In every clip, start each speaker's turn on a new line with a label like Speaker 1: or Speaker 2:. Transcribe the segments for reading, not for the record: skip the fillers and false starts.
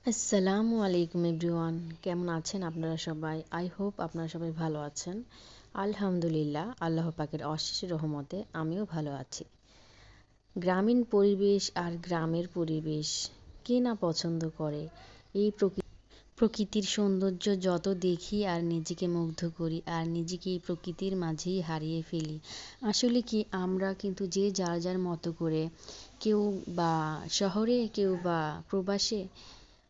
Speaker 1: আসসালামু আলাইকুম এভরিওয়ান, কেমন আছেন আপনারা সবাই? আই হোপ আপনারা সবাই ভালো আছেন। আলহামদুলিল্লাহ, আল্লাহ পাকের অশেষ রহমতে আমিও ভালো আছি। গ্রামীণ পরিবেশ আর গ্রামের পরিবেশ কে না পছন্দ করে? এই প্রকৃতির সৌন্দর্য যত দেখি আর নিজেকে মুগ্ধ করি আর নিজেকে এই প্রকৃতির মাঝেই হারিয়ে ফেলি। আসলে কি আমরা কিন্তু যে যার যার মতো করে, কেউ বা শহরে কেউ বা প্রবাসে,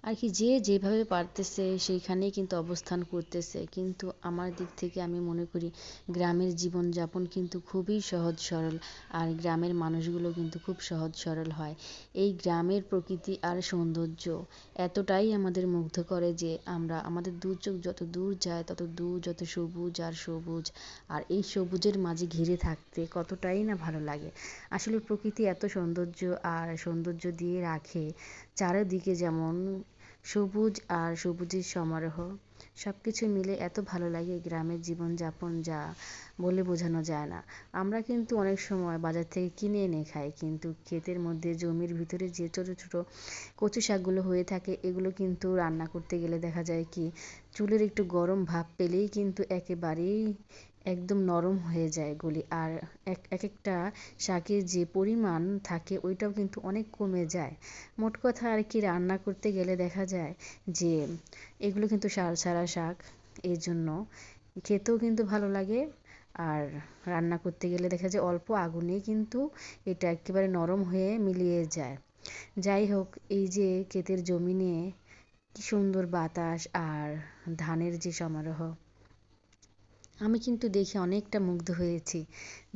Speaker 1: আর কি যে যেভাবে পারতেছে সেইখানেই কিন্তু অবস্থান করতেছে। কিন্তু আমার দিক থেকে আমি মনে করি গ্রামের জীবনযাপন কিন্তু খুবই সহজ সরল, আর গ্রামের মানুষগুলো কিন্তু খুব সহজ সরল হয়। এই গ্রামের প্রকৃতি আর সৌন্দর্য এতটাই আমাদের মুগ্ধ করে যে আমরা আমাদের দু চোখ যত দূর যায় তত দূর যত সবুজ আর সবুজ, আর এই সবুজের মাঝে ঘিরে থাকতে কতটাই না ভালো লাগে। আসলে প্রকৃতি এত সৌন্দর্য আর সৌন্দর্য দিয়ে রাখে, চারিদিকে যেমন সবুজ আর সবুজের সমারোহ, সব কিছু মিলে এত ভালো লাগে গ্রামের জীবনযাপন, যা বলে বোঝানো যায় না। আমরা কিন্তু অনেক সময় বাজার থেকে কিনে এনে খাই, কিন্তু ক্ষেতের মধ্যে জমির ভিতরে যে ছোট ছোট কচু শাকগুলো হয়ে থাকে, এগুলো কিন্তু রান্না করতে গেলে দেখা যায় কি চুলের একটু গরম ভাপ পেলেই কিন্তু একেবারেই একদম নরম হয়ে যায় এগুলি। আর এক একটা শাকের যে পরিমাণ থাকে ওইটাও কিন্তু অনেক কমে যায়। মোট কথা আর কি, রান্না করতে গেলে দেখা যায় যে এগুলো কিন্তু সার ছাড়া শাক, এই জন্য খেতেও কিন্তু ভালো লাগে। আর রান্না করতে গেলে দেখা যায় অল্প আগুনেই কিন্তু এটা একেবারে নরম হয়ে মিলিয়ে যায়। যাই হোক, এই যে ক্ষেতের জমি, কি সুন্দর বাতাস আর ধানের যে সমারোহ, আমি কিন্তু দেখে অনেকটা মুগ্ধ হয়েছি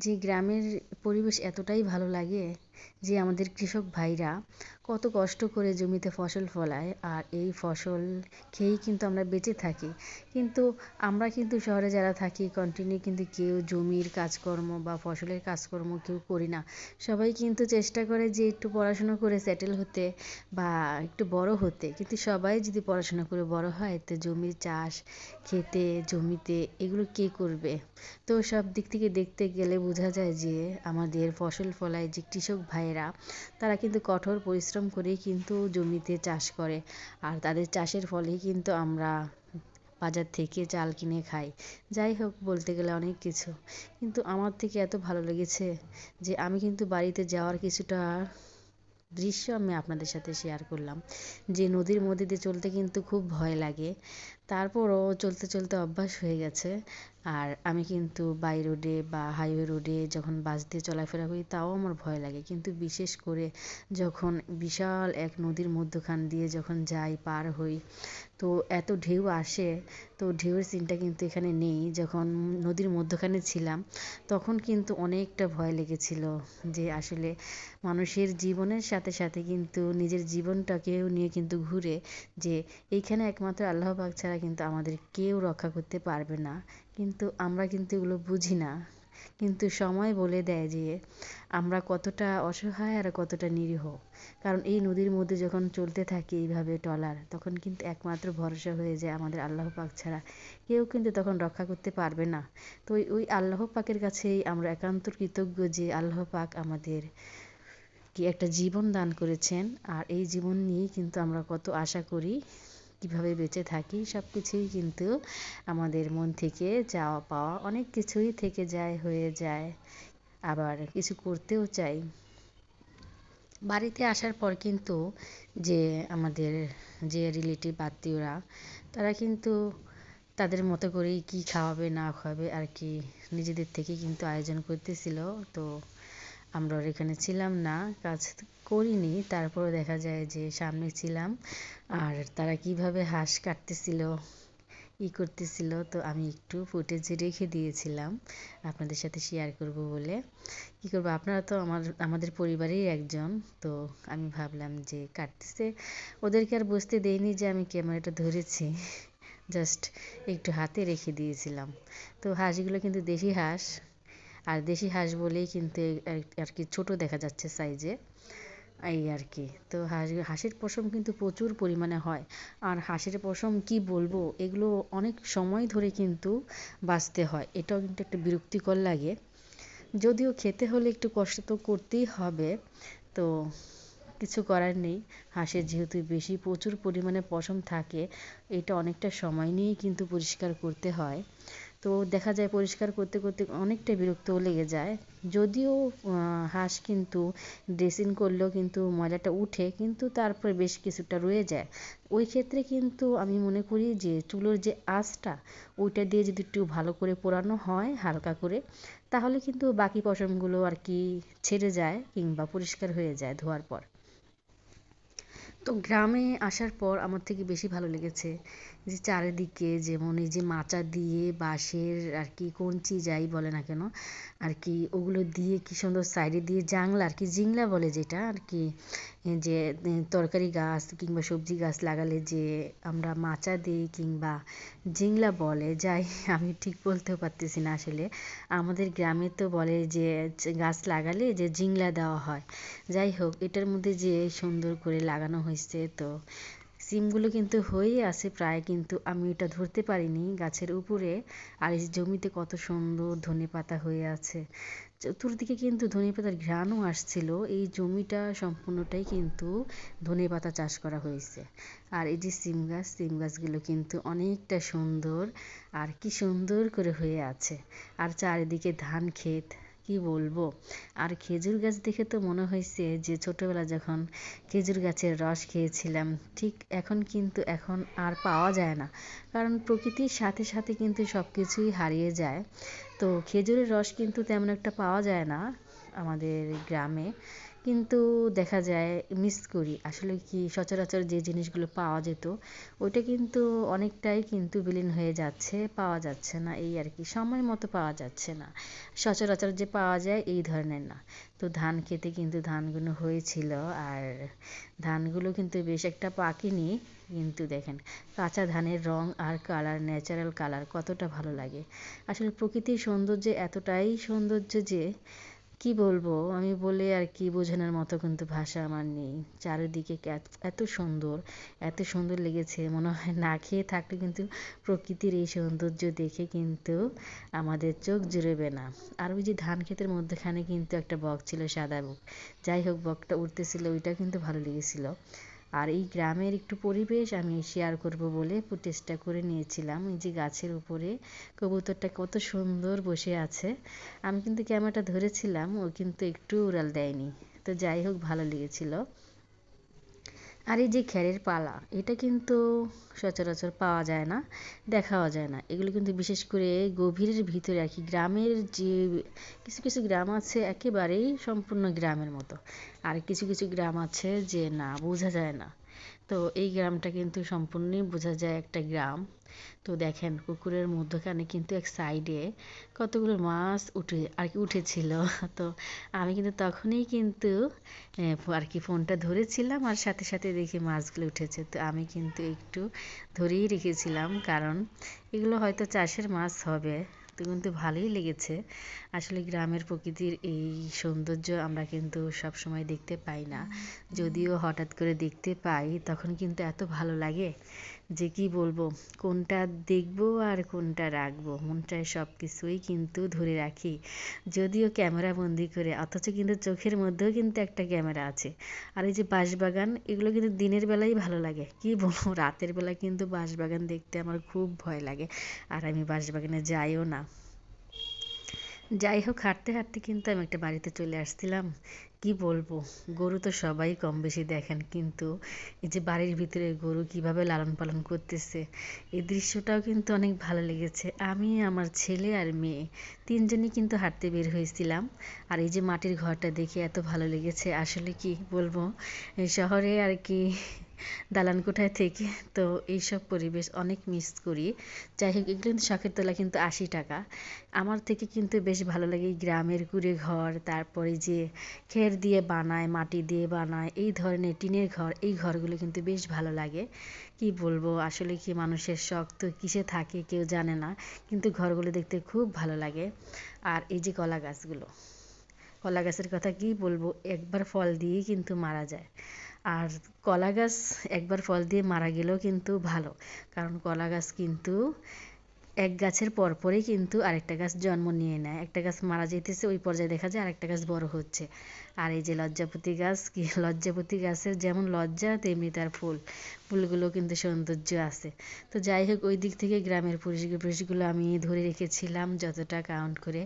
Speaker 1: যে গ্রামের পরিবেশ এতটাই ভালো লাগে যে আমাদের কৃষক ভাইরা কত কষ্ট করে জমিতে ফসল ফলায়, আর এই ফসল খেয়েই কিন্তু আমরা বেঁচে থাকি। কিন্তু আমরা কিন্তু শহরে যারা থাকি কন্টিনিউ কিন্তু কেউ জমির কাজকর্ম বা ফসলের কাজকর্ম কেউ করি না। সবাই কিন্তু চেষ্টা করে যে একটু পড়াশুনো করে সেটেল হতে বা একটু বড় হতে, কিন্তু সবাই যদি পড়াশোনা করে বড় হয় তো জমির চাষ, খেতে জমিতে এগুলো কে করবে? তো সব দিক থেকে দেখতে গেলে বোঝা যায় যে আমাদের ফসল ফলায় যে কৃষক ভাইয়েরা, তারা কিন্তু কঠোর পরিশ্রম করেই কিন্তু জমিতে চাষ করে, আর তাদের চাষের ফলেই কিন্তু আমরা বাজার থেকে চাল কিনে খাই। যাই হোক, বলতে গেলে অনেক কিছু, কিন্তু আমার থেকে এত ভালো লেগেছে যে আমি কিন্তু বাড়িতে যাওয়ার কিছুটা দৃশ্য আমি আপনাদের সাথে শেয়ার করলাম। যে নদীর মধ্যে দিয়ে চলতে কিন্তু খুব ভয় লাগে, তারপরও চলতে চলতে অভ্যাস হয়ে গেছে। আর আমি কিন্তু বাই রোডে বা হাইওয়ে রোডে যখন বাস দিয়ে চলাফেরা করি তাও আমার ভয় লাগে, কিন্তু বিশেষ করে যখন বিশাল এক নদীর মধ্যখান দিয়ে যখন যাই, পার হই, তো এত ঢেউ আসে। তো ঢেউয়ের সিনটা কিন্তু এখানে নেই। যখন নদীর মধ্যখানে ছিলাম তখন কিন্তু অনেকটা ভয় লেগেছিল যে আসলে মানুষের জীবনের সাথে সাথে কিন্তু নিজের জীবনটাকেও নিয়ে কিন্তু ঘুরে, যে এইখানে একমাত্র আল্লাহ পাক ছাড়া কিন্তু আমাদের কেউ রক্ষা করতে পারবে না। কিন্তু আমরা কিন্তু এগুলো বুঝি না। কিন্তু সময় বলে দেয় যে আমরা কতটা অসহায় আর কতটা নিরীহ। কারণ এই নদীর মধ্যে যখন চলতে থাকি এইভাবে ট্রলার, তখন কিন্তু একমাত্র ভরসা হয়ে যায় আমাদের আল্লাহ পাক ছাড়া কেউ কিন্তু তখন রক্ষা করতে পারবে না। তো ওই আল্লাহ পাকের কাছেই আমরা একান্ত কৃতজ্ঞ যে আল্লাহ পাক আমাদের কি একটা জীবন দান করেছেন, আর এই জীবন নিয়েই কিন্তু আমরা কত আশা করি, কিভাবে বেঁচে থাকি, সব কিছুই কিন্তু আমাদের মন থেকে চাওয়া পাওয়া অনেক কিছুই থেকে যায়, হয়ে যায়, আবার কিছু করতেও চাই। বাড়িতে আসার পর কিন্তু যে আমাদের যে রিলেটিভ আত্মীয়রা, তারা কিন্তু তাদের মতো করেই কি খাওয়াবে না খাওয়াবে আর কি নিজেদের থেকে কিন্তু আয়োজন করতেছিল। তো আমরা আর এখানে ছিলাম না, কাজ করিনি, তারপরও দেখা যায় যে সামনে ছিলাম। আর তারা কিভাবে হাঁস কাটতেছিল, করতেছিল, তো আমি একটু ফুটেজ রেখে দিয়েছিলাম আপনাদের সাথে শেয়ার করব বলে। কী করবো, আপনারা তো আমাদের পরিবারেরই একজন। তো আমি ভাবলাম যে কাটতেছে, ওদেরকে আর বুঝতে দেইনি যে আমি ক্যামেরাটা ধরেছি, জাস্ট একটু হাতে রেখে দিয়েছিলাম। তো হাঁসগুলো কিন্তু দেশি হাঁস, আর দেশি হাঁস বলেই কিন্তু আর কি ছোট দেখা যাচ্ছে সাইজে, এই আর কি। তো হাঁসের পশম কিন্তু প্রচুর পরিমাণে হয়, আর হাঁসের পশম কি বলবো, এগুলো অনেক সময় ধরে কিন্তু বাছতে হয়, এটাও কিন্তু একটা বিরক্তিকর লাগে। যদিও খেতে হলে একটু কষ্ট তো করতেই হবে। তো কিছু করার নেই, হাঁসের যেহেতু বেশি প্রচুর পরিমাণে পশম থাকে, এটা অনেকটা সময় নিয়েই কিন্তু পরিষ্কার করতে হয়। তো দেখা যায় পরিষ্কার করতে করতে অনেকটা বিরক্তও লেগে যায়। যদিও হাঁস কিন্তু ড্রেসিং করলেও কিন্তু ময়লাটা উঠে, কিন্তু তারপরে বেশ কিছুটা রয়ে যায়। ওই ক্ষেত্রে কিন্তু আমি মনে করি যে চুলোর যে আঁচটা, ওইটা দিয়ে যদি একটু ভালো করে পোড়ানো হয় হালকা করে, তাহলে কিন্তু বাকি পশমগুলো আর কি ছেড়ে যায় কিংবা পরিষ্কার হয়ে যায় ধোয়ার পর। তো গ্রামে আসার পর আমার থেকে বেশি ভালো লেগেছে যে চারিদিকে যেমন এই যে মাচা দিয়ে বাঁশের আর কি কঞ্চি যাই বলে না কেন আর কি, ওগুলো দিয়ে কি সুন্দর সাইডে দিয়ে জাংলা আর কি, জিংলা বলে যেটা আর কি, যে তরকারি গাছ কিংবা সবজি গাছ লাগালে যে আমরা মাচা দিই কিংবা জিংলা বলে যাই, আমি ঠিক বলতেও পারতেছি না আসলে। আমাদের গ্রামে তো বলে যে গাছ লাগালে যে জিংলা দেওয়া হয়। যাই হোক, এটার মধ্যে যে সুন্দর করে লাগানো হয়েছে, তো সিমগুলো কিন্তু হয়েই আছে প্রায়, কিন্তু আমি এটা ধরতে পারিনি গাছের উপরে। আর এই জমিতে কত সুন্দর ধনেপাতা হয়ে আছে, চতুর্দিকে কিন্তু ধনেপাতার ঘ্রাণও আসছিল। এই জমিটা সম্পূর্ণটাই কিন্তু ধনেপাতা চাষ করা হয়েছে। আর এই যে সিম গাছগুলো কিন্তু অনেকটা সুন্দর, আর কি সুন্দর করে হয়ে আছে। আর চারিদিকে ধান ক্ষেত, কি বলবো। আর খেজুর গাছ দেখে তো মনে হয়েছে যে ছোটবেলা যখন খেজুর গাছের রস খেয়েছিলাম, ঠিক এখন আর পাওয়া যায় না, কারণ প্রকৃতির সাথে সাথে কিন্তু সব কিছুই হারিয়ে যায়। তো খেজুরের রস কিন্তু তেমন একটা পাওয়া যায় না আমাদের গ্রামে, কিন্তু দেখা যায় মিস করি আসলে। কি সচরাচর যে জিনিসগুলো পাওয়া যেত, ওইটা কিন্তু অনেকটাই কিন্তু বিলীন হয়ে যাচ্ছে, পাওয়া যাচ্ছে না, এই আর কি, সময় মতো পাওয়া যাচ্ছে না। সচরাচর যে পাওয়া যায় এই ধরনের না। তো ধান খেতে কিন্তু ধানগুলো হয়েছিল, আর ধানগুলো কিন্তু বেশ একটা পাকেনি, কিন্তু দেখেন কাঁচা ধানের রং আর কালার, ন্যাচারাল কালার কতটা ভালো লাগে। আসলে প্রকৃতির সৌন্দর্য এতটাই সৌন্দর্য যে কি বলবো, আমি বলে আর কি বোঝানোর মতো কিন্তু ভাষা আমার নেই। চারিদিকে এত সুন্দর, এত সুন্দর লেগেছে, মনে হয় না খেয়ে থাকলে কিন্তু প্রকৃতির এই সৌন্দর্য দেখে কিন্তু আমাদের চোখ জুড়বে না। আর ওই যে ধান ক্ষেতের মধ্যখানে কিন্তু একটা বক ছিল, সাদা বক। যাই হোক, বকটা উঠতেছিল, ওইটা কিন্তু ভালো লেগেছিল। আর এই গ্রামের একটু পরিবেশ আমি শেয়ার করব বলে চেষ্টা করে নিয়েছিলাম। এই যে গাছের উপরে কবুতরটা কত সুন্দর বসে আছে, আমি কিন্তু ক্যামেরাটা ধরেছিলাম, ও কিন্তু একটু উড়াল দেয়নি। তো যাই হোক, ভালো লেগেছিল। আর এই যে খ্যারের পালা, এটা কিন্তু সচরাচর পাওয়া যায় না, দেখাও যায় না। এগুলো কিন্তু বিশেষ করে গভীরের ভিতরে আর কি, গ্রামের যে কিছু কিছু গ্রাম আছে একেবারেই সম্পূর্ণ গ্রামের মতো, আর কিছু কিছু গ্রাম আছে যে না, বোঝা যায় না। তো এই গ্রামটা কিন্তু সম্পূর্ণই বোঝা যায় একটা গ্রাম। তো দেখেন পুকুরের মধ্যখানে কিন্তু এক সাইডে কতগুলো মাছ উঠেছিল। তো আমি কিন্তু তখনই কিন্তু আর কি ফোনটা ধরেছিলাম, আর সাথে সাথে দেখি মাছগুলো উঠেছে। তো আমি কিন্তু একটু ধরেই রেখেছিলাম, কারণ এগুলো হয়তো চাষের মাছ হবে। তো কিন্তু ভালোই লেগেছে। আসলে গ্রামের প্রকৃতির এই সৌন্দর্য আমরা কিন্তু সব সময় দেখতে পাই না। যদিও হঠাৎ করে দেখতে পাই, তখন কিন্তু এত ভালো লাগে যে কি বলবো, কোনটা দেখবো আর কোনটা রাখবো, মন চায় সব কিছুই কিন্তু ধরে রাখি, যদিও ক্যামেরা বন্দি করে, অথচ কিন্তু চোখের মধ্যেও কিন্তু একটা ক্যামেরা আছে। আর এই যে বাঁশবাগান, এগুলো কিন্তু দিনের বেলাই ভালো লাগে, কি বলবো, রাতের বেলা কিন্তু বাঁশবাগান দেখতে আমার খুব ভয় লাগে, আর আমি বাঁশবাগানে যাইও না। যাই হোক, হাঁটতে হাঁটতে কিন্তু আমি একটা বাড়িতে চলে আসছিলাম। কি বলবো, গরু তো সবাই কম বেশি দেখেন, কিন্তু এই যে বাড়ির ভিতরে গরু কিভাবে লালন পালন করতেছে, এই দৃশ্যটাও কিন্তু অনেক ভালো লেগেছে। আমি, আমার ছেলে আর মেয়ে, তিনজনই কিন্তু হাঁটতে বের হয়েছিলাম। আর এই যে মাটির ঘরটা দেখে এত ভালো লেগেছে, আসলে কি বলবো, এই শহরে আর কি দালান কোঠায় থেকে তো এইসব পরিবেশ অনেক মিস করি। যাই হোক, এগুলো কিন্তু শখের তোলা, কিন্তু 80 টাকা। আমার থেকে কিন্তু বেশ ভালো লাগে এই গ্রামের কুঁড়ে ঘর, তারপরে যে খের দিয়ে বানায়, মাটি দিয়ে বানায়, এই ধরনের টিনের ঘর, এই ঘরগুলো কিন্তু বেশ ভালো লাগে। কি বলবো, আসলে কি মানুষের শখ তো কিসে থাকে কেউ জানে না, কিন্তু ঘরগুলো দেখতে খুব ভালো লাগে। আর এই যে কলা গাছগুলো, কলা গাছের কথা কি বলবো, একবার ফল দিয়েই কিন্তু মারা যায়। আর কলা গাছ একবার ফল দিয়ে মারা গেলেও কিন্তু ভালো, কারণ কলা গাছ কিন্তু এক গাছের পরপরই কিন্তু আরেকটা গাছ জন্ম নিয়ে নেয়। একটা গাছ মারা যাইতেছে, ওই পর্যায়ে দেখা যায় আরেকটা গাছ বড় হচ্ছে। আর এই যে লজ্জাপতি গাছ, কি লজ্জাপতি গাছের যেমন লজ্জা তেমনি তার ফুল, ফুলগুলো কিন্তু সৌন্দর্য আছে। তো যাই হোক, ওই দিক থেকে গ্রামের পরিবেশগুলো আমি ধরে রেখেছিলাম যতটা কাউন্ট করে।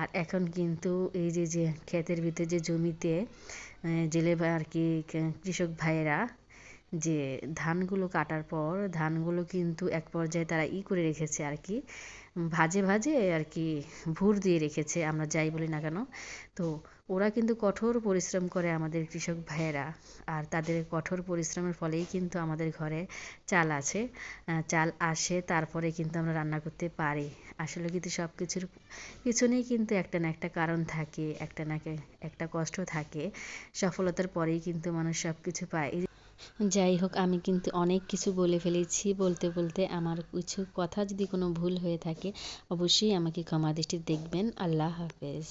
Speaker 1: আর এখন কিন্তু এই যে যে ক্ষেতের ভিতরে যে জমিতে জেলে আর কি কৃষক ভাইয়েরা যে ধানগুলো কাটার পর ধানগুলো কিন্তু এক পর্যায়ে তারা করে রেখেছে আর কি, ভাজে ভাজে আর কি ভুর দিয়ে রেখেছে, আমরা যাই বলি না কেন। তো ওরা কিন্তু কঠোর পরিশ্রম করে আমাদের কৃষক ভাইয়েরা, আর তাদের কঠোর পরিশ্রমের ফলেই কিন্তু আমাদের ঘরে চাল আছে, চাল আসে, তারপরে কিন্তু আমরা রান্না করতে পারি। আসলে কিন্তু সব কিছুর পিছনেই কিন্তু একটা না একটা কারণ থাকে, একটা না একটা কষ্ট থাকে। সফলতার পরেই কিন্তু মানুষ সব কিছু পায়। যাই হোক, আমি কিন্তু অনেক কিছু বলে ফেলেছি। বলতে বলতে আমার কিছু কথা যদি কোনো ভুল হয়ে থাকে অবশ্যই আমাকে ক্ষমা দৃষ্টিতে দেখবেন। আল্লাহ হাফেজ।